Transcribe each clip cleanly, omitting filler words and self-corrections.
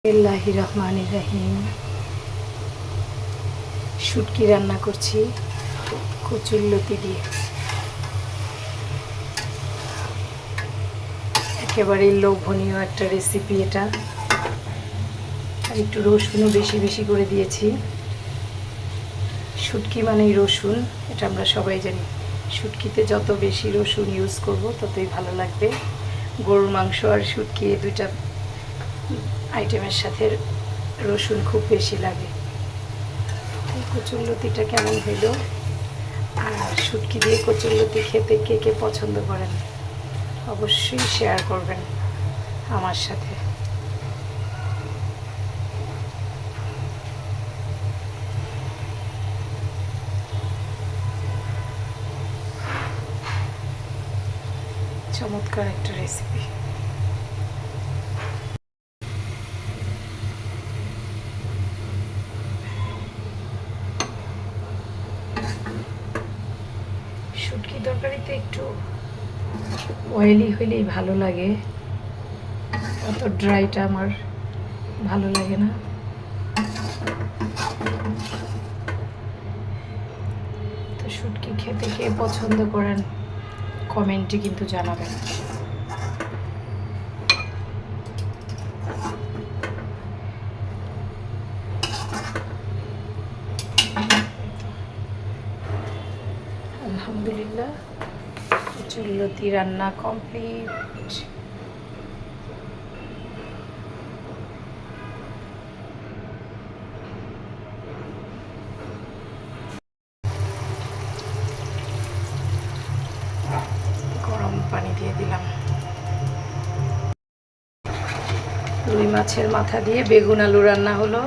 বিসমিল্লাহির রহমানির রহিম। শুটকি রান্না করছি কচুরলতি দিয়ে। একেবারেই লোভনীয় একটা রেসিপি এটা। আর একটু রসুনও বেশি বেশি করে দিয়েছি। শুটকি মানেই রসুন, এটা আমরা সবাই জানি। শুটকিতে যত বেশি রসুন ইউজ করব ততই ভালো লাগবে। গরুর মাংস আর শুটকি এই দুইটা আইটেমের সাথে রসুন খুব বেশি লাগে। কচুরলতিটা কেমন হইল, আর শুটকি দিয়ে কচুরলতি খেতে কে কে পছন্দ করেন অবশ্যই শেয়ার করবেন আমার সাথে। চমৎকার একটা রেসিপি। শুটকি তরকারিতে একটু অয়েলি হইলেই ভালো লাগে, অত ড্রাইটা আমার ভালো লাগে না। তো শুটকি খেতে কে পছন্দ করেন কমেন্টে কিন্তু জানাবেন। আলহামদুলিল্লাহ, কচুরলতি রান্না কমপ্লিট। গরম পানি দিয়ে দিলাম। রুই মাছের মাথা দিয়ে বেগুন আলু রান্না হলো।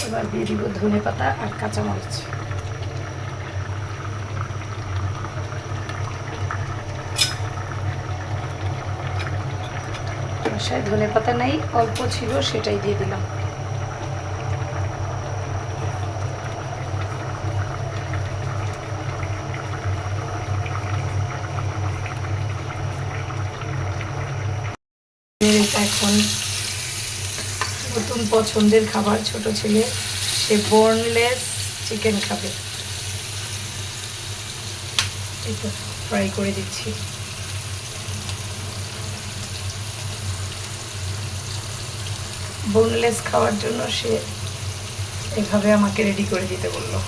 এবার দিয়ে দিব ধনেপাতা আর কাঁচামরিচ। বাসায় ধনেপাতা নাই, অল্প ছিল, সেটাই দিয়ে দিলাম। এখন নতুন পছন্দের খাবার, ছোট ছেলে, সে বোনলেস চিকেন খাবে। এটা ফ্রাই করে দিচ্ছি। বোনলেস খাওয়ার জন্য সে এভাবে আমাকে রেডি করে দিতে বললো।